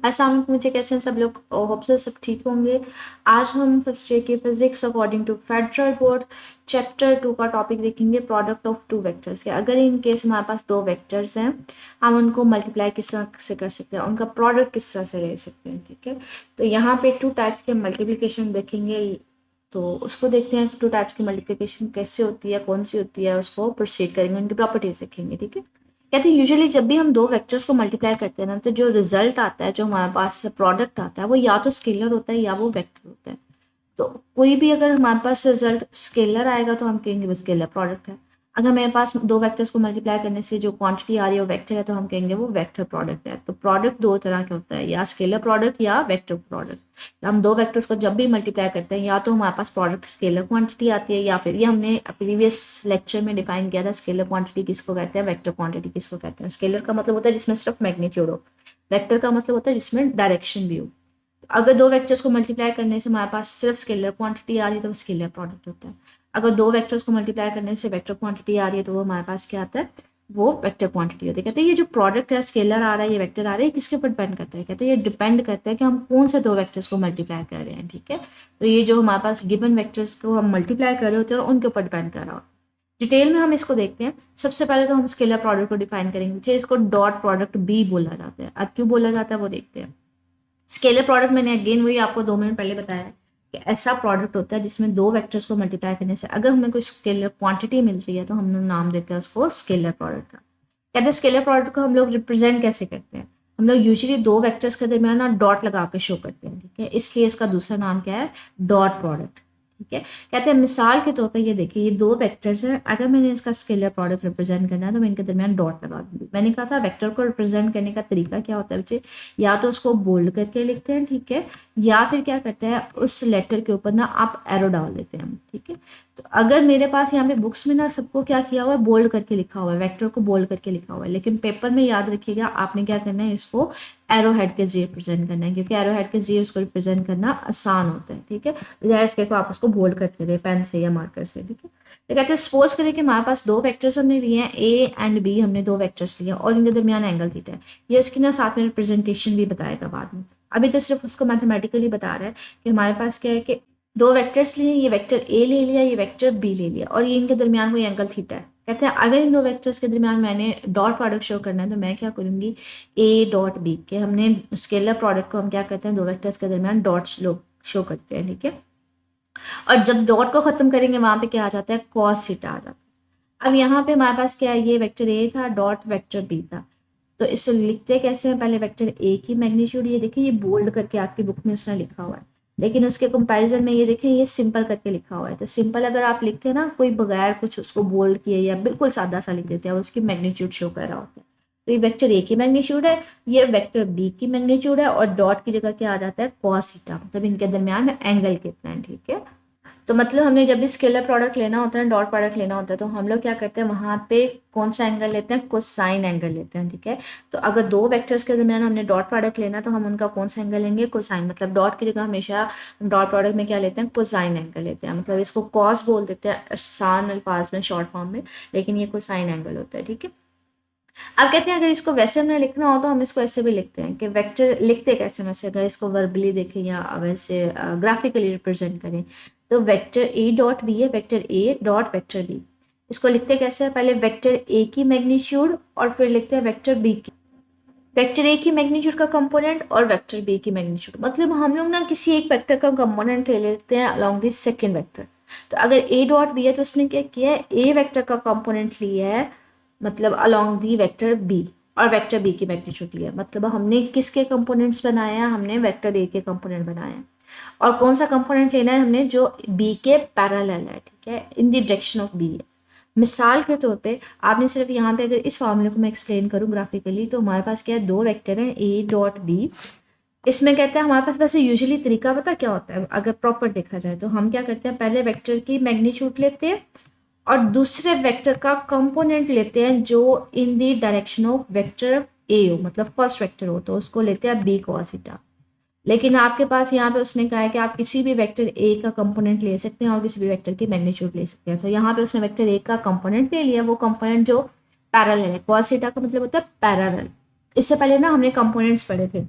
अस्सलाम वालेकुम, मुझे कैसे हैं सब लोग। होप सो सब ठीक होंगे। आज हम फर्स्ट ईयर की physics according to federal board chapter 2 का टॉपिक देखेंगे, प्रोडक्ट ऑफ टू वेक्टर्स के। अगर इन केस हमारे पास दो वेक्टर्स हैं, हम उनको मल्टीप्लाई किस तरह से कर सकते हैं, उनका प्रोडक्ट किस तरह से ले सकते हैं, ठीक है। तो यहाँ पे टू टाइप्स के मल्टीप्लिकेशन देखेंगे, तो उसको देखते हैं टू टाइप्स की मल्टीप्लिकेशन कैसे होती है, कौन सी होती है, उसको प्रोसीड करेंगे, उनकी प्रॉपर्टीज देखेंगे, ठीक है। कहते हैं यूजुअली जब भी हम दो वेक्टर्स को मल्टीप्लाई करते हैं ना, तो जो रिजल्ट आता है, जो हमारे पास प्रोडक्ट आता है, वो या तो स्केलर होता है या वो वेक्टर होता है। तो कोई भी अगर हमारे पास रिजल्ट स्केलर आएगा तो हम कहेंगे वो स्केलर प्रोडक्ट है। अगर मेरे पास दो वेक्टर्स को मल्टीप्लाई करने से जो क्वांटिटी आ रही है वो वेक्टर है, तो हम कहेंगे वो वेक्टर प्रोडक्ट है। तो प्रोडक्ट दो तरह के होता है, या स्केलर प्रोडक्ट या वेक्टर प्रोडक्ट। हम दो वेक्टर्स को जब भी मल्टीप्लाई करते हैं, या तो हमारे पास प्रोडक्ट स्केलर क्वांटिटी आती है, या फिर ये हमने प्रीवियस लेक्चर में डिफाइन किया था, स्केलर क्वांटिटी किसको कहते हैं, वेक्टर क्वांटिटी किसको कहते हैं। स्केलर का मतलब होता है जिसमें सिर्फ मैग्नीट्यूड हो, वेक्टर का मतलब होता है जिसमें डायरेक्शन भी हो। अगर दो वेक्टर्स को मल्टीप्लाई करने से हमारे पास सिर्फ स्केलर क्वांटिटी आ रही है तो वो स्केलर प्रोडक्ट होता है। अगर दो वेक्टर्स को मल्टीप्लाई करने से वेक्टर क्वांटिटी आ रही है तो वो हमारे पास क्या आता है, वो वेक्टर क्वांटिटी होती है। कहते हैं ये जो प्रोडक्ट है, स्केलर आ रहा है, ये वेक्टर आ रहा है, किसके ऊपर डिपेंड करता है, कहते हैं ये डिपेंड करता है कि हम कौन से दो वेक्टर्स को मल्टीप्लाई कर रहे हैं, ठीक है। तो ये जो हमारे पास गिवन वेक्टर्स को हम मल्टीप्लाई कर रहे होते हैं उनके ऊपर डिपेंड कर रहा होता है। डिटेल में हम इसको देखते हैं। सबसे पहले तो हम स्केलर प्रोडक्ट को डिफाइन करेंगे, इसको डॉट प्रोडक्ट बी बोला जाता है। अब क्यों बोला जाता है वो देखते हैं। स्केलर प्रोडक्ट मैंने अगेन वही आपको 2 मिनट पहले बताया है कि ऐसा प्रोडक्ट होता है जिसमें दो वेक्टर्स को मल्टीप्लाई करने से अगर हमें कोई स्केलर क्वांटिटी मिल रही है तो हम लोग नाम देते हैं उसको स्केलर प्रोडक्ट का। कहते हैं स्केलर प्रोडक्ट को हम लोग रिप्रेजेंट कैसे करते हैं, हम लोग यूजुअली दो वेक्टर्स के दरमियान ना डॉट लगा के शो करते हैं, ठीक है। इसलिए इसका दूसरा नाम क्या है, डॉट प्रोडक्ट, ठीक है। कहते हैं मिसाल के तौर पर ये देखिए, ये दो वेक्टर्स हैं, अगर मैंने इसका स्केलर प्रोडक्ट रिप्रेजेंट करना है तो मैं इनके दरमियान डॉट लगा दूंगी। मैंने कहा था वेक्टर को रिप्रेजेंट करने का तरीका क्या होता है बच्चे, या तो उसको बोल्ड करके लिखते हैं, ठीक है, या फिर क्या करते हैं उस लेटर के ऊपर ना आप एरो डाल देते हैं, ठीक है। तो अगर मेरे पास यहाँ पे बुक्स में ना सबको क्या किया हुआ है, बोल्ड करके लिखा हुआ है, वेक्टर को बोल्ड करके लिखा हुआ है, लेकिन पेपर में याद रखिएगा आपने क्या करना है, इसको एरो हेड के जरिए रिप्रेजेंट करना है, क्योंकि एरो हेड के जरिए उसको रिप्रेजेंट करना आसान होता है, ठीक है। बजाय इसके को आप उसको बोल्ड करके दे पेन से या मार्कर से, ठीक है। तो कहते हैं सपोज करें कि हमारे पास दो वेक्टर्स हमने लिए हैं, ए एंड बी, हमने दो वेक्टर्स लिए और इनके दरमियान एंगल थीटा है। ये उसकी ना साथ में रिप्रेजेंटेशन भी बताएगा बाद में, अभी तो सिर्फ उसको मैथमेटिकली बता रहा है कि हमारे पास क्या है कि दो वेक्टर्स लिए, ये वेक्टर ए ले लिया, ये वेक्टर बी ले लिया, और ये इनके दरमियान कोई एंगल थीटा है। कहते हैं अगर इन दो वेक्टर्स के दरमियान मैंने डॉट प्रोडक्ट शो करना है तो मैं क्या करूंगी, ए डॉट बी के हमने स्केलर प्रोडक्ट को हम क्या करते हैं, दो वेक्टर्स के दरमियान डॉट शो करते हैं, ठीक है। और जब डॉट को खत्म करेंगे वहां पे क्या आ जाता है, कॉस थीटा आ जाता है। अब यहाँ पे हमारे पास क्या है, ये वेक्टर ए था, डॉट वेक्टर बी था। तो इसे लिखते कैसे हैं, पहले वेक्टर ए की मैग्नीट्यूड, ये देखिए ये बोल्ड करके आपकी बुक में उसने लिखा हुआ है, लेकिन उसके कंपैरिजन में ये देखिए ये सिंपल करके लिखा हुआ है। तो सिंपल अगर आप लिखते हैं ना, कोई बगैर कुछ उसको बोल्ड किए या बिल्कुल सादा सा लिख देते हैं, उसकी मैग्नीट्यूड शो कर रहा होता है। तो ये वेक्टर ए की मैग्नीट्यूड है, ये वेक्टर बी की मैग्नीट्यूड है, और डॉट की जगह क्या आ जाता है, कॉस थीटा, मतलब इनके दरमियान एंगल कितना है, ठीक है। तो मतलब हमने जब भी स्केलर प्रोडक्ट लेना होता है, डॉट प्रोडक्ट लेना होता है, तो हम लोग क्या करते हैं, वहां पे कौन सा एंगल लेते हैं, कोसाइन एंगल लेते हैं, ठीक है। तो अगर दो वेक्टर्स के दरमियान हमने डॉट प्रोडक्ट लेना तो हम उनका कौन सा एंगल लेंगे, कोसाइन। मतलब डॉट की जगह हमेशा हम डॉट प्रोडक्ट में क्या लेते हैं, कोसाइन एंगल लेते हैं। मतलब इसको कॉस बोल देते हैं आसान अल्फाज में, शॉर्ट फॉर्म में, लेकिन ये कोसाइन एंगल होता है, ठीक है। अब कहते हैं अगर इसको वैसे हमने लिखना हो तो हम इसको ऐसे भी लिखते हैं कि वेक्टर लिखते कैसे, वैसे अगर इसको वर्बली देखें या वैसे ग्राफिकली रिप्रेजेंट करें, तो वेक्टर ए डॉट बी है, vector A dot vector B. इसको लिखते कैसे है, पहले वेक्टर ए की मैग्नीट्यूड और फिर लिखते हैं वेक्टर बी की, वेक्टर ए की मैग्नीट्यूड का कंपोनेंट और वेक्टर बी की मैग्नीट्यूड। मतलब हम लोग ना किसी एक वेक्टर का कंपोनेंट ले लेते हैं अलॉन्ग दिस सेकेंड वेक्टर। तो अगर ए डॉट बी है तो उसने क्या किया है, ए वेक्टर का कंपोनेंट लिया है, मतलब अलॉन्ग दी वेक्टर बी, और वेक्टर बी की मैग्नीट्यूड लिया। मतलब हमने किसके कंपोनेंट्स बनाए हैं, हमने वेक्टर ए के कंपोनेंट बनाए हैं। और कौन सा कंपोनेंट लेना है हमने, जो बी के पैरेलल है, ठीक है, in the direction of B है। मिसाल के तौर पे आपने सिर्फ यहाँ पे अगर इस फॉर्मूले को मैं एक्सप्लेन करूँ ग्राफिकली, तो हमारे पास क्या है, दो वेक्टर हैं ए डॉट बी। इसमें कहते हैं हमारे पास वैसे यूजुअली तरीका पता क्या होता है, अगर प्रॉपर देखा जाए तो हम क्या करते हैं, पहले वेक्टर की मैग्नीट्यूड लेते हैं और दूसरे वेक्टर का कंपोनेंट लेते हैं जो in the direction of vector A हो, मतलब फर्स्ट वेक्टर हो, तो उसको लेते हैं बी कॉस थीटा। लेकिन आपके पास यहाँ पे उसने कहा है कि आप किसी भी वेक्टर ए का कंपोनेंट ले सकते हैं और किसी भी वेक्टर की मैग्नीट्यूड ले सकते हैं। तो यहाँ पे उसने वेक्टर ए का कंपोनेंट ले लिया, वो कंपोनेंट जो पैरेलल है, कॉस थीटा का मतलब होता है पैरेलल। इससे पहले ना हमने कंपोनेंट्स पढ़े थे,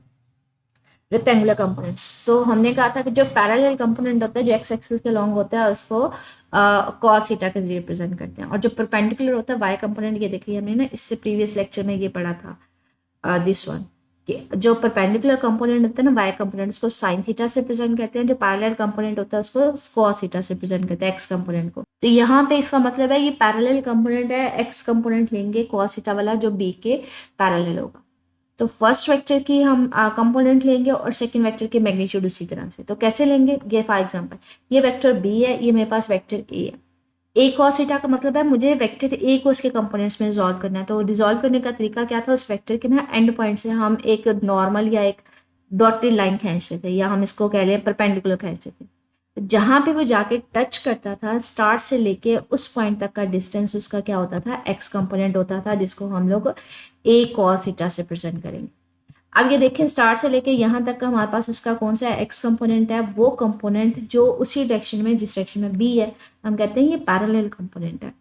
रेक्टेंगुलर कंपोनेंट्स। तो हमने कहा था कि जो पैरेलल कंपोनेंट होता है जो एक्स एक्सिस के लॉन्ग होता है उसको कॉस थीटा के जरिए रिप्रेजेंट करते हैं, और जो परपेंडिकुलर होता है वाई कंपोनेंट, ये देखिए हमने ना इससे प्रीवियस लेक्चर में ये पढ़ा था दिस वन, कि जो परपेंडिकुलर कंपोनेंट होता है ना वाई कंपोनेंट उसको साइन थीटा से प्रेजेंट करते हैं, जो पैरेलल कंपोनेंट होता है उसको कॉस थीटा से प्रेजेंट करते हैं एक्स कंपोनेंट को। तो यहाँ पे इसका मतलब है ये पैरेलल कंपोनेंट है, एक्स कंपोनेंट लेंगे कॉस थीटा वाला जो बी के पैरेलल होगा। तो फर्स्ट वेक्टर की हम कंपोनेंट लेंगे और सेकंड वेक्टर की मैग्नीट्यूड उसी तरह से। तो कैसे लेंगे, ये फॉर एग्जांपल ये वेक्टर बी है, ये मेरे पास वेक्टर ए है। ए कॉस थीटा का मतलब है मुझे वेक्टर ए को उसके कंपोनेंट्स में रिजॉल्व करना है। तो रिजॉल्व करने का तरीका क्या था, उस वेक्टर के ना एंड पॉइंट से हम एक नॉर्मल या एक डॉटेड लाइन खींच लेते, या हम इसको कह लें परपेंडिकुलर खींच लेते। जहाँ पे वो जाके टच करता था स्टार्ट से लेके उस पॉइंट तक का डिस्टेंस उसका क्या होता था, एक्स कंपोनेंट होता था, जिसको हम लोग ए कॉस थीटा से प्रेजेंट करेंगे। अब ये देखें स्टार्ट से लेके यहाँ तक का हमारे पास उसका कौन सा एक्स कंपोनेंट है, वो कंपोनेंट जो उसी डायरेक्शन में जिस डायरेक्शन में बी है हम कहते हैं ये पैरेलल कंपोनेंट है।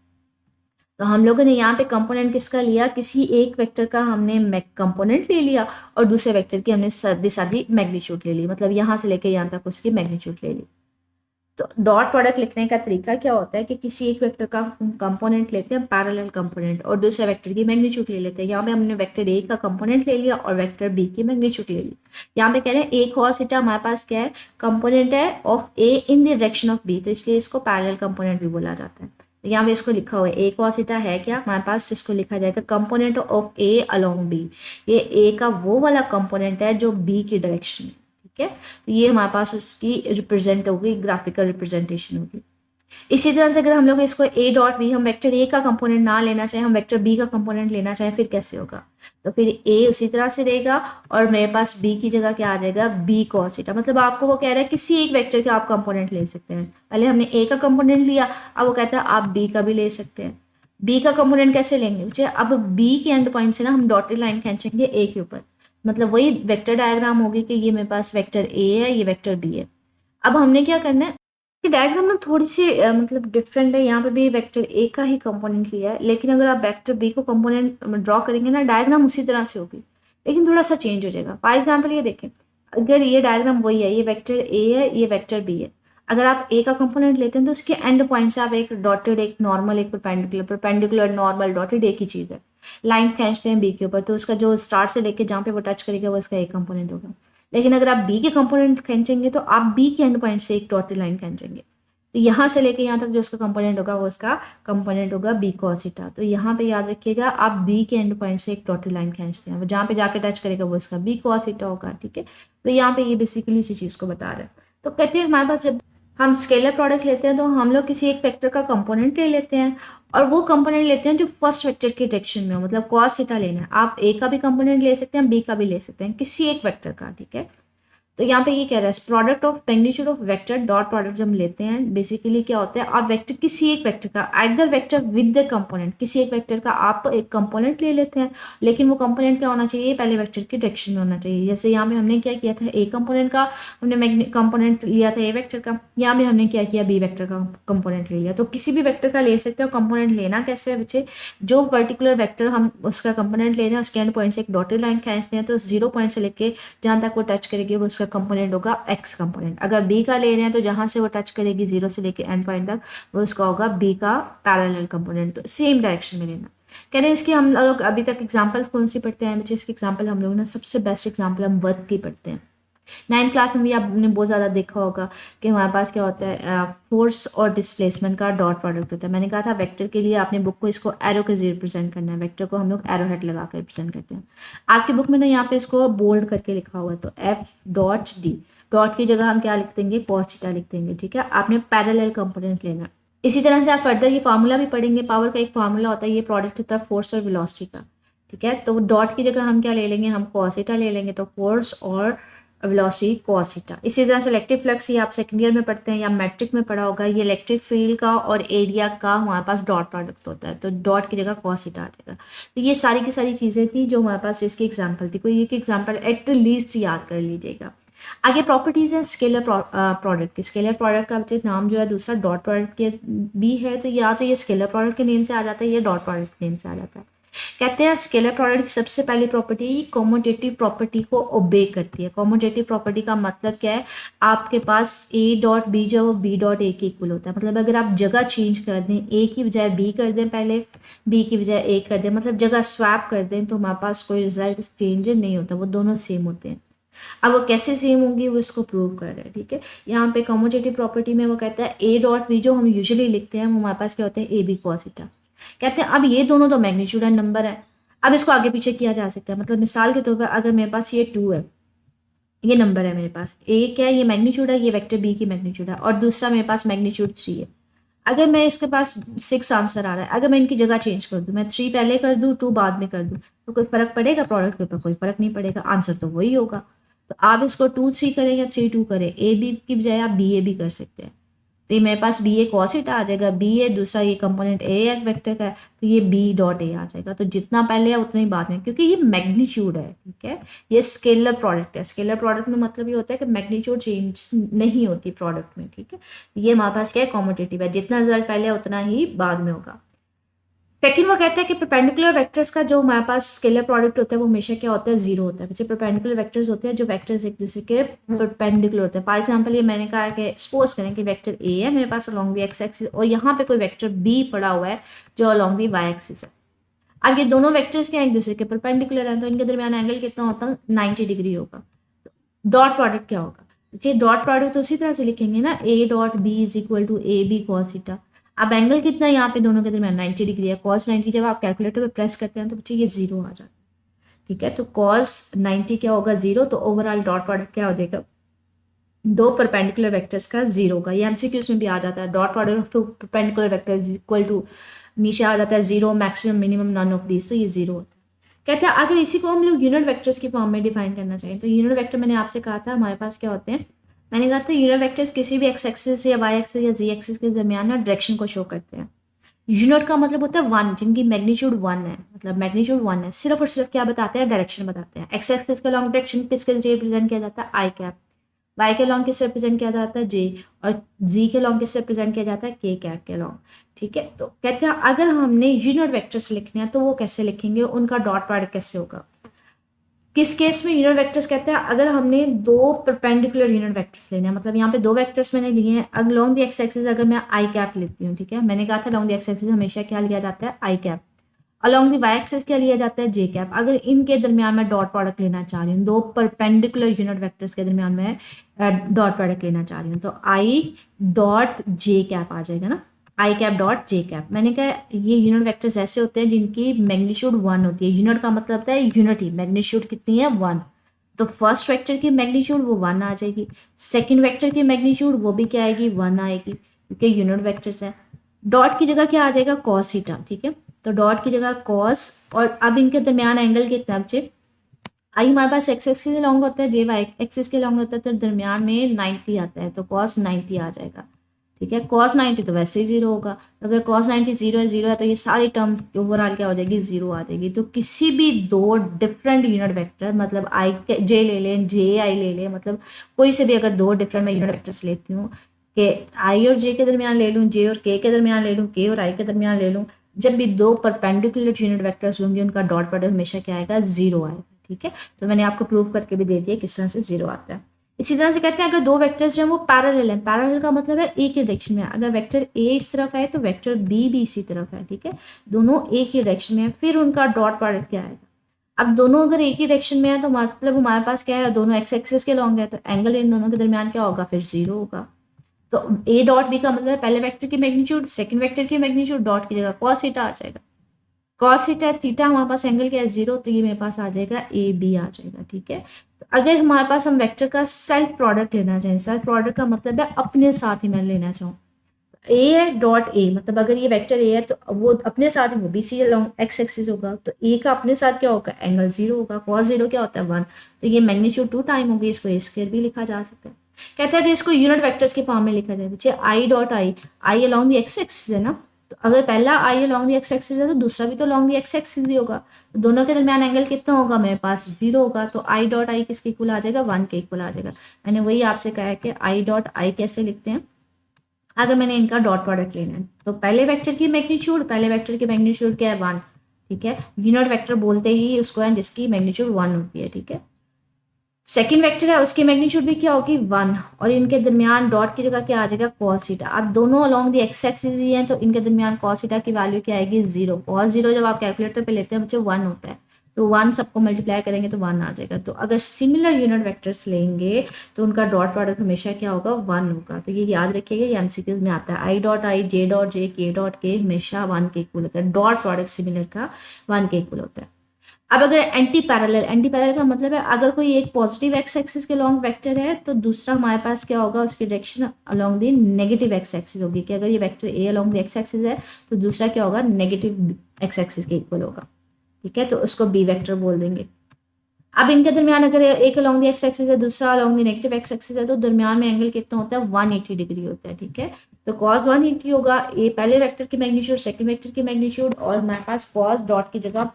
तो हम लोगों ने यहाँ पे कंपोनेंट किसका लिया, किसी एक वेक्टर का हमने कंपोनेंट ले लिया और दूसरे वेक्टर की हमने सादी सादी मैग्नीट्यूड ले ली, मतलब यहाँ से लेके यहाँ तक उसकी मैग्नीट्यूड ले ली। तो डॉट प्रोडक्ट लिखने का तरीका क्या होता है कि किसी एक वेक्टर का कंपोनेंट लेते हैं पैरेलल कंपोनेंट और दूसरे वेक्टर की मैग्नीट्यूड ले लेते हैं। यहाँ पे हमने वेक्टर ए का कंपोनेंट ले लिया और वेक्टर बी की मैग्नीट्यूड ले ली। यहाँ पे कह रहे हैं ए कॉस थीटा हमारे पास क्या है, कंपोनेंट है of A in the direction of B, तो इसलिए इसको पैरेलल कंपोनेंट भी बोला जाता है। तो यहाँ पे इसको लिखा हुआ है ए कॉस थीटा है क्या हमारे पास, इसको लिखा जाएगा component of A along B. ये ए का वो वाला कंपोनेंट है जो बी की डायरेक्शन है, ठीक है। तो ये हमारे पास उसकी रिप्रेजेंट होगी, ग्राफिकल रिप्रेजेंटेशन होगी। इसी तरह से अगर हम लोग इसको ए डॉट बी, हम वेक्टर ए का कंपोनेंट ना लेना चाहें, हम वेक्टर बी का कंपोनेंट लेना चाहें, फिर कैसे होगा, तो फिर ए उसी तरह से रहेगा और मेरे पास बी की जगह क्या आ जाएगा, बी कॉस थीटा। मतलब आपको वो कह रहा है किसी एक वेक्टर के आप कंपोनेंट ले सकते हैं। पहले हमने ए का कंपोनेंट लिया, अब वो कहता है आप बी का भी ले सकते हैं। बी का कंपोनेंट कैसे लेंगे बच्चे, अब बी के एंड पॉइंट से ना हम डॉटेड लाइन खींचेंगे ए के ऊपर, मतलब वही वेक्टर डायग्राम होगी कि ये मेरे पास वेक्टर ए है, ये वेक्टर बी है। अब हमने क्या करना है कि डायग्राम ना थोड़ी सी मतलब डिफरेंट है, यहाँ पे भी वेक्टर ए का ही कंपोनेंट लिया है, लेकिन अगर आप वेक्टर बी को कंपोनेंट ड्रॉ करेंगे ना डायग्राम उसी तरह से होगी, लेकिन थोड़ा सा चेंज हो जाएगा। फॉर एग्जाम्पल ये देखें, अगर ये डायग्राम वही है, ये वेक्टर ए है, ये वेक्टर बी है, अगर आप ए का कंपोनेंट लेते हैं तो उसके एंड पॉइंट से आप एक डॉटेड, एक नॉर्मल, एक परपेंडिकुलर, परपेंडिकुलर नॉर्मल डॉटेड एक ही चीज़ है, लाइन खींचते हैं बी के ऊपर, तो उसका जो स्टार्ट से लेके जहाँ पे वो टच करेगा वो इसका एक कंपोनेंट होगा। लेकिन अगर आप बी के कंपोनेंट खींचेंगे तो आप बी के एंड पॉइंट से एक डॉटेड लाइन खींचेंगे, तो यहाँ से लेके यहाँ तक जो उसका कंपोनेंट होगा वो उसका कंपोनेंट होगा बी कॉस थीटा। तो यहाँ पे याद रखिएगा आप बी के एंड पॉइंट से एक डॉटेड लाइन खींचते हैं, जहाँ पे जाके टच करेगा वो उसका बी कॉस थीटा होगा, ठीक है। तो यहाँ पे ये बेसिकली इसी चीज़ को बता रहे हैं। तो कहते हैं हमारे पास जब हम स्केलर प्रोडक्ट लेते हैं तो हम लोग किसी एक वेक्टर का कंपोनेंट ले लेते हैं और वो कंपोनेंट लेते हैं जो फर्स्ट वेक्टर की डायरेक्शन में हो, मतलब कॉस थीटा लेना है। आप ए का भी कंपोनेंट ले सकते हैं, बी का भी ले सकते हैं, किसी एक वेक्टर का, ठीक है। तो यहाँ पे ये कह रहा है product of magnitude of vector dot product जब हम लेते हैं बेसिकली क्या होता है, आप वेक्टर किसी एक वेक्टर का either vector with the component, किसी एक वेक्टर का आप एक कंपोनेंट ले लेते हैं, लेकिन वो कंपोनेंट क्या होना चाहिए, पहले वेक्टर की डायरेक्शन में होना चाहिए। जैसे यहाँ पे हमने क्या किया था, ए कंपोनेंट का हमने कंपोनेंट लिया था ए वेक्टर का, यहाँ पे हमने क्या किया, बी वेक्टर का कंपोनेंट ले लिया। तो किसी भी वेक्टर का ले सकते हो कंपोनेंट। लेना कैसे है बच्चे, जो पर्टिकुलर वेक्टर हम उसका कंपोनेंट ले रहे हैं उसके एंड पॉइंट से एक डॉटेड लाइन खींचते हैं, तो 0 पॉइंट से लेके जहाँ तक वो टच करेगी वो उसका कंपोनेंट होगा एक्स कंपोनेंट। अगर बी का ले रहे हैं तो जहाँ से वो टच करेगी 0 से लेके एंड पॉइंट तक वो उसका होगा बी का पैरेलल कंपोनेंट। तो सेम डायरेक्शन में लेना। कह रहे हैं इसकी हम लोग अभी तक एग्जाम्पल कौन सी पढ़ते हैं बच्चे, इसकी एग्जाम्पल हम लोग ना सबसे बेस्ट एग्जाम्पल हम वर्क की पढ़ते हैं। 9th क्लास में भी आपने बहुत ज़्यादा देखा होगा कि हमारे पास क्या होता है, फोर्स और डिस्प्लेसमेंट का डॉट प्रोडक्ट होता है। मैंने कहा था वेक्टर के लिए आपने बुक को इसको एरो के जरिए रिप्रेजेंट करना है, वेक्टर को हम लोग एरो हेड लगा कर रिप्रेजेंट करते हैं। आपकी बुक में ना यहाँ पे इसको बोल्ड करके लिखा हुआ है, तो एफ डॉट डी, डॉट की जगह हम क्या लिख देंगे, कॉस थीटा लिख देंगे, ठीक है। आपने पैरेलल कंपोनेंट लेना। इसी तरह से आप फर्दर ये फार्मूला भी पढ़ेंगे, पावर का एक फार्मूला होता है, ये प्रोडक्ट होता है फोर्स और वेलोसिटी का, ठीक है। तो डॉट की जगह हम क्या ले लेंगे, हम कॉस थीटा ले लेंगे, तो फोर्स और वेलोसिटी कॉस थीटा। इसी तरह से इलेक्ट्रिक फ्लक्स, ये आप सेकंड ईयर में पढ़ते हैं या मैट्रिक में पढ़ा होगा, ये इलेक्ट्रिक फील्ड का और एरिया का हमारे पास डॉट प्रोडक्ट होता है, तो डॉट की जगह कॉस थीटा आ जाएगा। तो ये सारी की सारी चीज़ें थी जो हमारे पास इसकी एग्जाम्पल थी, कोई एक एग्जाम्पल एट लीस्ट याद कर लीजिएगा। आगे प्रॉपर्टीज है स्केलर प्रोडक्ट की। स्केलर प्रोडक्ट का नाम जो है दूसरा डॉट प्रोडक्ट के भी है, तो या तो ये स्केलर प्रोडक्ट के नेम से आ जाता है, ये डॉट प्रोडक्ट के नेम से आ जाता है। कहते हैं स्केलर प्रोडक्ट की सबसे पहली प्रॉपर्टी कॉमोटेटिव प्रॉपर्टी को ओबे करती है। कॉमोटेटिव प्रॉपर्टी का मतलब क्या है, आपके पास ए डॉट बी जो है वो बी डॉट ए के इक्वल होता है। मतलब अगर आप जगह चेंज कर दें, ए की बजाय बी कर दें, पहले बी की बजाय ए कर दें, मतलब जगह स्वैप कर दें, तो हमारे पास कोई रिजल्ट चेंज नहीं होता, वो दोनों सेम होते हैं। अब वो कैसे सेम होंगी वो इसको प्रूव कर रहे हैं, ठीक है। यहाँ पे कॉमोटेटिव प्रॉपर्टी में वो कहता है ए डॉट बी जो हम यूजुअली लिखते हैं वो हमारे पास क्या होते हैं, ए बी कॉस थीटा। कहते हैं अब ये दोनों तो मैग्नीट्यूड एंड नंबर है, अब इसको आगे पीछे किया जा सकता है। मतलब मिसाल के तौर पर अगर मेरे पास ये 2 है, ये नंबर है मेरे पास, ए क्या है, ये मैग्नीट्यूड है, ये वेक्टर बी की मैग्नीट्यूड है, और दूसरा मेरे पास मैग्नीट्यूड 3 है। अगर मैं इसके पास 6 आंसर आ रहा है, अगर मैं इनकी जगह चेंज कर दूं, मैं 3 पहले कर दूं 2 बाद में कर दूं, तो कोई फर्क पड़ेगा प्रोडक्ट के ऊपर? कोई फर्क नहीं पड़ेगा, आंसर तो वही होगा। तो आप इसको 2 3 करें या 3 2 करें, ए बी की बजाय आप बी ए भी कर सकते हैं। तो ये मेरे पास बी ए कॉस थीटा आ जाएगा, बी ए दूसरा ये कंपोनेंट ए एक वेक्टर का है, तो ये बी डॉट ए आ जाएगा। तो जितना पहले है उतना ही बाद में, क्योंकि ये मैग्नीट्यूड है, ठीक है, ये स्केलर प्रोडक्ट है। स्केलर प्रोडक्ट में मतलब ये होता है कि मैग्नीट्यूड चेंज नहीं होती प्रोडक्ट में, ठीक है। ये हमारे पास क्या है, कॉमोटेटिव है, जितना रिजल्ट पहले है उतना ही बाद में होगा। सेकंड वो कहता है कि परपेंडिकुलर वेक्टर्स का जो हमारे पास स्केलर प्रोडक्ट होता है वो हमेशा क्या होता है, जीरो होता है। बच्चे परपेंडिकुलर वेक्टर्स होते हैं जो वेक्टर्स एक दूसरे के परपेंडिकुलर होते हैं। फॉर एग्जांपल ये मैंने कहा कि सपोज करें कि वेक्टर ए है मेरे पास अलोंग द एक्स एक्सिस, और यहाँ पे कोई वेक्टर बी पड़ा हुआ है जो अलोंग द वाई एक्सिस है। अब ये दोनों वेक्टर्स क्या एक दूसरे के परपेंडिकुलर हैं, तो इनके दरमियान एंगल कितना होता है, 90 डिग्री होगा। डॉट प्रोडक्ट क्या होगा, बच्चे डॉट प्रोडक्ट तो उसी तरह से लिखेंगे ना, A dot B is equal to A B cos theta. अब एंगल कितना है यहाँ पे दोनों के दरमियान, 90 डिग्री है। कॉस 90 जब आप कैलकुलेटर पे प्रेस करते हैं तो बच्चे ये जीरो आ जाता है, ठीक है। तो कॉस 90 क्या होगा, जीरो। तो ओवरऑल डॉट प्रोडक्ट क्या हो जाएगा, दो परपेंडिकुलर वेक्टर्स का जीरो होगा। ये एमसीक्यूज में भी आ जाता है, dot product of two perpendicular vectors equal to, नीचे आ जाता है zero, maximum minimum none of these, तो ये जीरो होता है। कहते हैं अगर इसी को हम लोग यूनिट वेक्टर्स की फॉर्म में डिफाइन करना चाहिए, तो यूनिट वेक्टर मैंने आपसे कहा था हमारे पास क्या होते हैं, मैंने कहा था यूनिट वेक्टर्स किसी भी एक्स एक्सिस या वाई एक्सिस या जी एक्सिस के दरमियान ना डायरेक्शन को शो करते हैं। यूनिट का मतलब होता है वन, जिनकी मैग्नीट्यूड वन है, मतलब मैग्नीट्यूड वन है, सिर्फ और सिर्फ क्या बताते हैं, डायरेक्शन बताते हैं। एक्स एक्सिस का लॉन्ग डायरेक्शन किसके रिप्रेजेंट किया जाता है, आई कैप। वाई के लॉन्ग किससे रिप्रेजेंट किया जाता है, जे। और जी के लॉन्ग किससे रिप्रेजेंट किया जाता है, के कैप के लॉन्ग, ठीक है। तो कहते हैं अगर हमने यूनिट वेक्टर्स लिखने हैं तो वो कैसे लिखेंगे, उनका डॉट प्रोडक्ट कैसे होगा। किस केस में यूनिट वेक्टर्स कहते हैं, अगर हमने दो परपेंडिकुलर यूनिट वेक्टर्स लेने हैं, मतलब यहाँ पे दो वेक्टर्स मैंने लिए हैं अलोंग द एक्स एक्सिस, अगर मैं आई कैप लेती हूँ, ठीक है, मैंने कहा था अलोंग द एक्स एक्सिस हमेशा क्या लिया जाता है, I cap. Along the Y axis क्या लिया जाता है, जे कैप। अगर इनके दरमियान मैं डॉट प्रोडक्ट लेना चाह रही हूँ, दो परपेंडिकुलर यूनिट वेक्टर्स के दरमियान मैं डॉट प्रोडक्ट लेना चाह रही हूँ, तो आई डॉट जे कैप आ जाएगा ना, आई कैप डॉट जे कैप। मैंने कहा ये यूनिट वेक्टर्स ऐसे होते हैं जिनकी मैग्नीट्यूड वन होती है। यूनिट का मतलब होता है यूनिटी, मैग्नीट्यूड कितनी है, वन। तो फर्स्ट वेक्टर की मैग्नीट्यूड वो वन आ जाएगी, सेकंड वेक्टर की मैग्नीट्यूड वो भी क्या आएगी, वन आएगी, क्योंकि यूनिट वेक्टर्स है। डॉट की जगह क्या आ जाएगा, कॉस थीटा, ठीक है। तो डॉट की जगह कॉस, और अब इनके दरमियान एंगल कितना बच्चे, आई हमारे पास एक्स एक्सिस के लॉन्ग होता है, जे वाई एक्सिस के लॉन्ग होता है, तो दरमियान में 90 आता है, तो कॉस 90 आ जाएगा, ठीक है। कॉस 90 तो वैसे ही जीरो होगा, अगर कॉस 90 जीरो है तो ये सारी टर्म्स ओवरऑल क्या हो जाएगी, जीरो आ जाएगी। तो किसी भी दो डिफरेंट यूनिट वेक्टर, मतलब आई जे ले लें, जे आई ले लें, मतलब कोई से भी अगर दो डिफरेंट मैं यूनिट वेक्टर्स लेती हूँ, कि आई और जे के दरमियान ले लूँ, जे और के दरमियान ले लूँ, के और आई के दरमियान ले लूँ, जब भी दो परपेंडिकुलर यूनिट वेक्टर्स होंगे उनका डॉट प्रोडक्ट हमेशा क्या आएगा, जीरो आएगा, ठीक है। तो मैंने आपको प्रूव करके भी दे दिया किस तरह से जीरो आता है। इसी तरह से कहते हैं अगर दो वेक्टर्स जो हैं वो पैरेलल हैं, पैरेलल का मतलब है एक ही डायरेक्शन में है। अगर वेक्टर ए इस तरफ है तो वेक्टर बी भी इसी तरफ है, ठीक है, दोनों एक ही डायरेक्शन में है, फिर उनका डॉट प्रोडक्ट क्या आएगा। अब दोनों अगर एक ही डायरेक्शन में है तो मतलब हमारे पास क्या है, दोनों एक्स एक्सिस के लॉन्ग है, तो एंगल इन दोनों के दरमियान क्या होगा, फिर जीरो होगा। तो ए डॉट बी का मतलब है पहले वेक्टर की मैग्नीट्यूड, सेकंड वेक्टर की मैग्नीट्यूड, डॉट की जगह कॉस थीटा आ जाएगा। कॉस थीटा, थीटा हमारे पास एंगल क्या है, जीरो, तो ये मेरे पास आ जाएगा ए बी आ जाएगा, ठीक है। तो अगर हमारे पास हम वेक्टर का सेल्फ प्रोडक्ट लेना चाहें, सेल्फ प्रोडक्ट का मतलब है अपने साथ ही मैं लेना चाहूँ, ए है डॉट ए, मतलब अगर ये वेक्टर ए है तो वो अपने साथ ही वो B C along X axis होगा, तो ए का अपने साथ क्या होगा, एंगल जीरो होगा। कॉस जीरो क्या होता है, वन, तो ये मैग्नीट्यूड टू टाइम होगी, इसको ए स्क्वायर भी लिखा जा सकता है। कहते हैं कि इसको यूनिट वेक्टर्स के फॉर्म में लिखा जाए, बच्चे I dot I, I along the x axis है ना, तो अगर पहला आई अलॉन्ग द एक्स एक्सिस है तो दूसरा भी तो अलॉन्ग द एक्स एक्सिस ही होगा, तो दोनों के दरमियान एंगल कितना होगा, मेरे पास जीरो होगा, तो आई डॉट आई किसके इक्वल आ जाएगा, वन के इक्वल आ जाएगा। मैंने वही आपसे कहा है कि आई डॉट आई कैसे लिखते हैं, अगर मैंने इनका डॉट प्रोडक्ट लेना है तो पहले वेक्टर की मैग्नीट्यूड क्या है, वन, ठीक है। यूनिट वेक्टर बोलते ही उसको है जिसकी मैग्नीट्यूड 1 होती है, ठीक है। सेकेंड वेक्टर है उसकी मैग्नीट्यूड भी क्या होगी 1, और इनके दरमियान डॉट की जगह क्या आ जाएगा cos थीटा। अब दोनों अलोंग दी एक्स एक्सिस ही हैं तो इनके दरमियान cos थीटा की वैल्यू क्या आएगी 0। cos 0 जब आप कैलकुलेटर पे लेते हैं बच्चे 1 होता है, तो 1 सबको मल्टीप्लाई करेंगे तो 1 आ जाएगा। तो अगर सिमिलर यूनिट वेक्टर्स लेंगे तो उनका डॉट प्रोडक्ट हमेशा क्या होगा 1 होगा। तो ये याद रखिएगा, ये एमसीक्यूज में आता है। I dot I, J dot जे, के डॉट के हमेशा 1 के इक्वल होता है। डॉट प्रोडक्ट सिमिलर का 1 के इक्वल होता है। अब अगर एंटी पैरेलल का मतलब है अगर कोई एक पॉजिटिव एक्स एक्सिस के लॉन्ग वेक्टर है तो दूसरा हमारे पास क्या होगा, उसकी direction along the negative x axis होगी। कि अगर ये vector a along the x axis है तो दूसरा क्या होगा, नेगेटिव एक्स एक्सिस के इक्वल होगा, ठीक है। तो उसको बी वेक्टर बोल देंगे। अब इनके दरमियान अगर एक अलोंग द एक्स एक्सिस है दूसरा along the negative x axis है तो दरमियान में एंगल कितना होता है 180 डिग्री होता है, ठीक है। तो cos 180 होगा ए पहले वेक्टर की मैग्नीट्यूड, सेकंड वेक्टर की मैग्नीट्यूड, और हमारे पास cos डॉट की जगह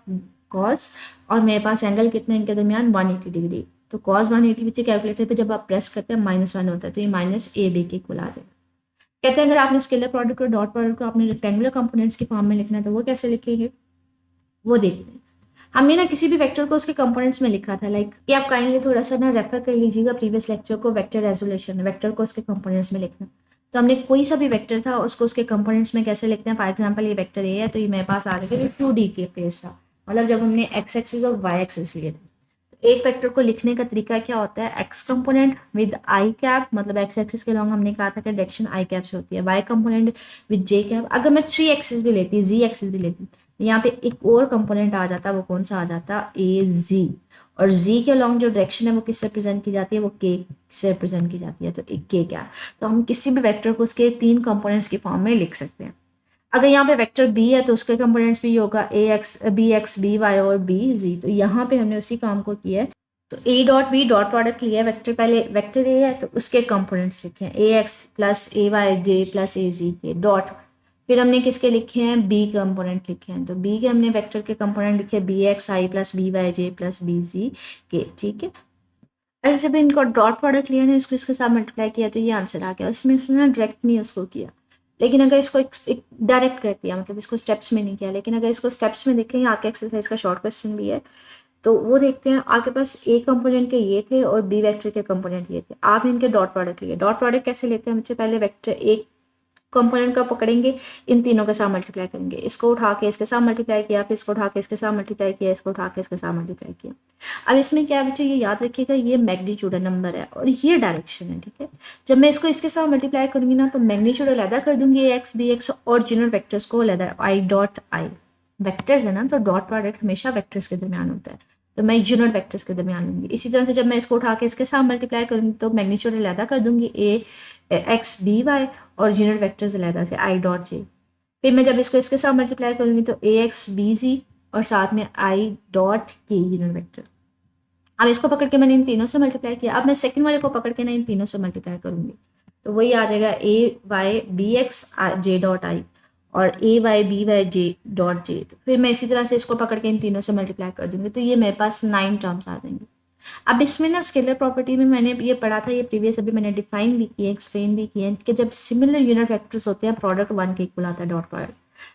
cos, और मेरे पास एंगल कितना इनके दरमियान 180 डिग्री। तो cos 180 बच्चे कैलकुलेटर पे जब आप प्रेस करते हैं -1 होता है, तो ये माइनस ए बी के इक्वल आ जाएगा। कहते हैं अगर आपने स्केलर प्रोडक्ट और डॉट प्रोडक्ट को आपने रेक्टेंगुलर कंपोनेंट्स की फॉर्म में लिखना है तो वो कैसे लिखेंगे, वो देखते हैं। हमने ना किसी भी वेक्टर को उसके कंपोनेंट्स में लिखा था, लाइक कि आप काइंडली थोड़ा सा ना रेफर कर लीजिएगा प्रीवियस लेक्चर को, वेक्टर रेजोल्यूशन, वेक्टर को उसके कंपोनेंट्स में लिखना। तो हमने कोई सा भी वेक्टर था उसको उसके कंपोनेंट्स में कैसे लिखते हैं। फॉर एग्जांपल ये वेक्टर ए है तो ये मेरे पास आ जाएगा, ये 2D के केस था, मतलब जब हमने एक्स एक्सिस और वाई एक्सिस लिए थे। तो एक वेक्टर को लिखने का तरीका क्या होता है, x component with I cap, मतलब एक्स एक्सिस के लॉन्ग हमने कहा था कि डायरेक्शन आई कैप से होती है, Y component with J cap. अगर मैं 3 एक्सिस भी लेती, जी एक्सिस भी लेती, यहाँ पे एक और कंपोनेंट आ जाता, वो कौन सा आ जाता, ए जी। और जी के अलॉन्ग जो डायरेक्शन है वो किससे रिप्रेजेंट की जाती है, वो के से रिप्रेजेंट की जाती है। तो एक के क्या, तो हम किसी भी वेक्टर को उसके 3 कंपोनेंट्स की फॉर्म में लिख सकते हैं। अगर यहाँ पे वेक्टर बी है तो उसके कंपोनेंट्स भी होगा ए एक्स बी वाई और बी जी। तो यहाँ पे हमने उसी काम को किया है। तो A dot B dot product लिया है, वेक्टर पहले वेक्टर ए है तो उसके कंपोनेंट्स लिखे हैं ए x plus A Y J plus ए जी के डॉट। फिर हमने किसके लिखे हैं, बी कंपोनेंट लिखे हैं। तो बी के हमने वेक्टर के कंपोनेंट लिखे बी एक्स आई प्लस बी वाई जे प्लस बी जी के, ठीक है। ऐसे जब इनको डॉट प्रोडक्ट लिया ना, इसको इसके साथ मल्टीप्लाई किया तो ये आंसर आ गया। उसमें इसने डायरेक्ट नहीं उसको किया, लेकिन अगर इसको एक डायरेक्ट कर दिया, मतलब इसको स्टेप्स में नहीं किया, लेकिन अगर इसको स्टेप्स में देखें, आपके एक्सरसाइज का शॉर्ट क्वेश्चन भी है तो वो देखते हैं। आपके पास ए कंपोनेंट के ये थे और बी वेक्टर के कंपोनेंट ये थे, आपने इनके डॉट प्रोडक्ट लिए। डॉट प्रोडक्ट कैसे लेते हैं बच्चे, पहले वेक्टर एक कंपोनेंट का पकड़ेंगे, इन तीनों के साथ मल्टीप्लाई करेंगे, इसको उठा के इसके साथ मल्टीप्लाई किया, फिर इसको उठा के इसके साथ मल्टीप्लाई किया, इसको उठा के इसके साथ मल्टीप्लाई किया। अब इसमें क्या है बच्चे, ये याद रखिएगा, ये मैग्नीट्यूड नंबर है और ये डायरेक्शन है, ठीक है। जब मैं इसको इसके साथ मल्टीप्लाई करूंगी ना तो मैग्नीट्यूड अलग कर दूंगी ए एक्स बी एक्स, और यूनिट वेक्टर्स को अलग, आई डॉट आई। वेक्टर्स है ना तो डॉट प्रोडक्ट हमेशा वेक्टर्स के दरमियान होता है, तो मैं यूनिट वेक्टर्स के दरमियान लूंगी। इसी तरह से जब मैं इसको उठा के इसके साथ मल्टीप्लाई करूंगी तो मैग्नीट्यूड अलग कर दूंगी ए एक्स बी वाई, और यूनिट वेक्टर्स अलग से आई डॉट जे। फिर मैं जब इसको इसके साथ मल्टीप्लाई करूंगी तो ए एक्स बी जी और साथ में आई डॉट के यूनिट वेक्टर। अब इसको पकड़ के मैंने इन तीनों से मल्टीप्लाई किया, अब मैं सेकंड वाले को पकड़ के ना इन तीनों से मल्टीप्लाई करूंगी तो वही आ जाएगा A Y B X J dot I और A Y B Y J dot J. तो फिर मैं इसी तरह से इसको पकड़ के इन तीनों से मल्टीप्लाई कर दूंगी तो ये मेरे पास 9 टर्म्स आ जाएंगे। अब इसमें ना स्केलर प्रॉपर्टी में मैंने ये पढ़ा था, ये प्रीवियस अभी मैंने डिफाइन भी किया, एक्सप्लेन भी किया कि जब सिमिलर यूनिट वेक्टर्स होते हैं प्रोडक्ट 1 के इक्वल आता है डॉट प्रोडक्ट।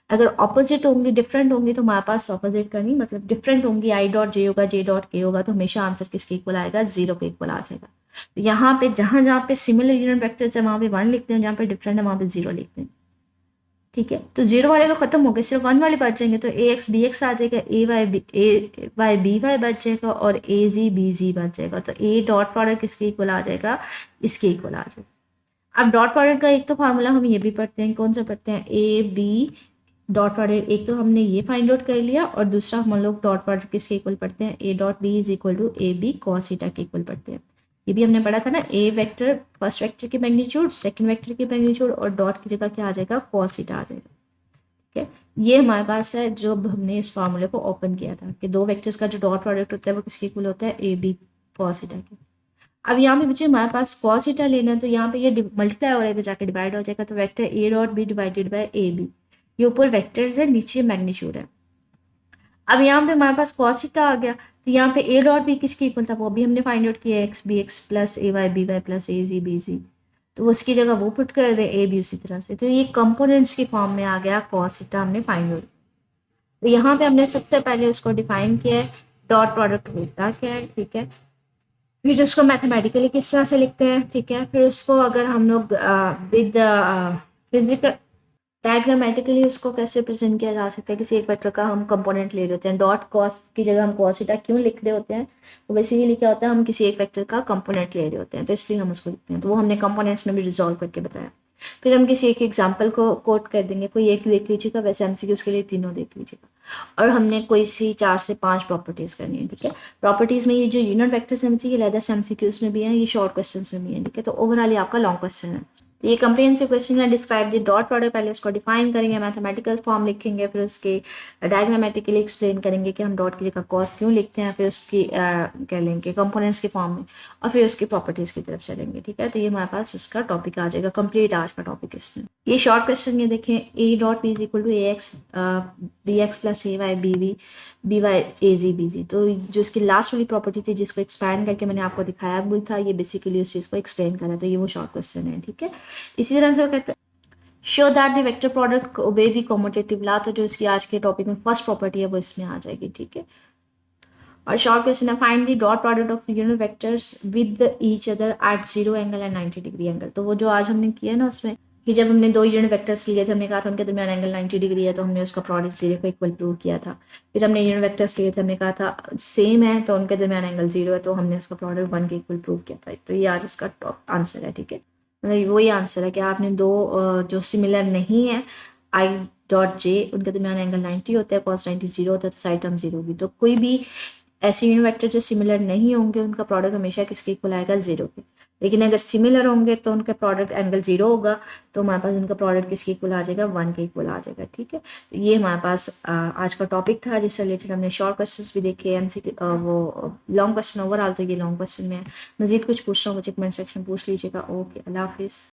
अगर ऑपोजिट होंगी, डिफरेंट होंगी, तो हमारे पास ऑपोजिट का नहीं मतलब डिफरेंट होंगी, आई डॉट जे होगा जे डॉट के होगा, तो हमेशा आंसर किसके इक्वल आएगा, 0 के इक्वल आ जाएगा। तो यहाँ पे जहाँ जहाँ पे सिमिलर यूनिट वेक्टर्स है वहाँ पे 1 लिखते हैं, जहाँ पे डिफरेंट है वहाँ पे 0 लिखते हैं, ठीक है। तो 0 वाले तो खत्म हो गए, सिर्फ 1 वाले बच जाएंगे। तो ए एक्स बी एक्स आ जाएगा, ए वाई बी वाई बच जाएगा और ए जी बी जी बच जाएगा। तो ए डॉट प्रोडक्ट किसके इक्वल आ जाएगा, इसके इक्वल आ जाएगा। अब डॉट प्रोडक्ट का एक तो फार्मूला हम ये भी पढ़ते हैं, कौन सा पढ़ते हैं, ए बी डॉट प्रोडक्ट। एक तो हमने ये फाइंड आउट कर लिया और दूसरा हम लोग डॉट प्रोडक्ट किसके इक्वल पढ़ते हैं, A dot B is equal to A B cos theta के इक्वल पढ़ते हैं। ये भी हमने पढ़ा था ना, ए वेक्टर फर्स्ट वेक्टर की मैग्नीट्यूड, सेकंड वेक्टर की मैग्नीट्यूड और डॉट की जगह क्या आ जाएगा, कॉस थीटा आ जाएगा, ठीक है। ये हमारे पास है जो हमने इस फार्मूले को ओपन किया था कि दो वेक्टर्स का जो डॉट प्रोडक्ट होता है वो किसके इक्वल होता है, ए बी कॉस थीटा के। अब यहाँ पे बच्चे हमारे पास कॉस थीटा लेना है तो यहाँ पे ये मल्टीप्लाई हो जाएगा, जाके डिवाइड हो जाएगा। तो vector A dot B divided by A B, ये ऊपर वेक्टर्स है नीचे मैग्नीट्यूड है। अब यहाँ पे हमारे पास कॉस थीटा आ गया तो यहाँ पे ए डॉट बी किसके इक्वल था, वो भी हमने फाइंड आउट किया, x B X plus A Y B Y plus A G B G. तो उसकी जगह वो पुट कर दे, ए बी उसी तरह से। तो ये कंपोनेंट्स की फॉर्म में आ गया, कॉस थीटा हमने फाइंड आउट। तो यहाँ पे हमने सबसे पहले उसको डिफाइन किया है, डॉट प्रोडक्ट होता क्या है, ठीक है। फिर उसको मैथमेटिकली किस तरह से लिखते हैं, ठीक है। फिर उसको अगर हम लोग विद फिजिकल डायग्रामेटिकली उसको कैसे प्रेजेंट किया जा सकता है, किसी एक वेक्टर का हम कंपोनेंट ले रहे होते हैं, डॉट कॉस की जगह हम कॉस थीटा क्यों लिख रहे होते हैं, वो बेसिकली क्या होता है, हम किसी एक वेक्टर का कंपोनेंट ले रहे होते हैं तो इसलिए हम उसको लिखते हैं। तो वो हमने कंपोनेंट्स में भी रिजॉल्व करके बताया। फिर हम किसी एक एग्जाम्पल को कोट कर देंगे, कोई एक देख लीजिएगा, वैसे एमसीक्यूज के लिए तीनों देख लीजिएगा। और हमने कोई सी 4 से 5 प्रॉपर्टीज करनी है, ठीक है। प्रॉपर्टीज में ये जो यूनिट वेक्टर्स हैं ये लेदर एमसीक्यूज में भी हैं, ये शॉर्ट क्वेश्चन में भी हैं, ठीक है। तो ओवरऑल ये आपका लॉन्ग क्वेश्चन है। तो ये कंप्रिहेंसिव क्वेश्चन है, डिस्क्राइब द डॉट प्रोडक्ट, पहले उसको डिफाइन करेंगे, मैथमेटिकल फॉर्म लिखेंगे, फिर उसके डायग्रामेटिकली एक्सप्लेन करेंगे कि हम डॉट की जगह कॉस क्यों लिखते हैं, फिर उसकी क्या लेंगे कंपोनेंट्स के फॉर्म में, और फिर उसकी प्रॉपर्टीज की तरफ चलेंगे, ठीक है। तो ये हमारे पास उसका टॉपिक आ जाएगा, कंप्लीट आज का टॉपिक इसमें। ये शॉर्ट क्वेश्चन ये देखें, A dot B is equal to A X B X plus A Y B Y A G B G. तो जो इसकी लास्ट वाली प्रॉपर्टी थी जिसको एक्सपैंड करके मैंने आपको दिखाया भी था, ये बेसिकली उस चीज़ को एक्सप्लेन करा, तो ये वो शॉर्ट क्वेश्चन है, ठीक है। इसी तरह से वो कहते हैं show that the vector product obey the commutative law, तो जो इसकी आज के टॉपिक में फर्स्ट प्रॉपर्टी है वो इसमें आ जाएगी, ठीक है। और शॉर्ट क्वेश्चन है, find the dot product of unit vectors with each other at 0 angle and 90 degree angle. तो वो जो आज हमने किया ना उसमें कि जब हमने दो यूनिट वेक्टर्स लिए थे, हमने कहा था उनके दरमियान एंगल 90 डिग्री है, तो हमने उसका प्रोडक्ट 0 को इक्वल प्रूव किया था। फिर हमने यूनिट वेक्टर्स लिए थे, हमने कहा था सेम है तो उनके दरमियान एंगल 0 है, तो हमने उसका प्रोडक्ट 1 के इक्वल प्रूव किया था। तो ये आज इसका टॉप आंसर है, ठीक है। मतलब वही आंसर है कि आपने दो जो सिमिलर नहीं है आई डॉट जे, उनके दरमियान एंगल 90 होता है, कॉस 90 0 होता है, तो साइड टर्म 0 होगी। तो कोई भी ऐसे यूनिट वेक्टर जो सिमिलर नहीं होंगे उनका प्रोडक्ट हमेशा किसके इक्वल आएगा, 0 के। लेकिन अगर सिमिलर होंगे तो उनका प्रोडक्ट एंगल 0 होगा, तो हमारे पास उनका प्रोडक्ट किसके इक्वल आ जाएगा, 1 के इक्वल आ जाएगा, ठीक है। तो ये हमारे पास आज का टॉपिक था, जिससे रिलेटेड हमने शॉर्ट क्वेश्चंस भी देखे, एमसीक्यू वो लॉन्ग क्वेश्चन ओवरऑल, तो ये लॉन्ग क्वेश्चन में है। मजीद कुछ पूछ रहा हूँ मुझे कमेंट सेक्शन पूछ लीजिएगा। ओके, अल्लाह हाफिज़।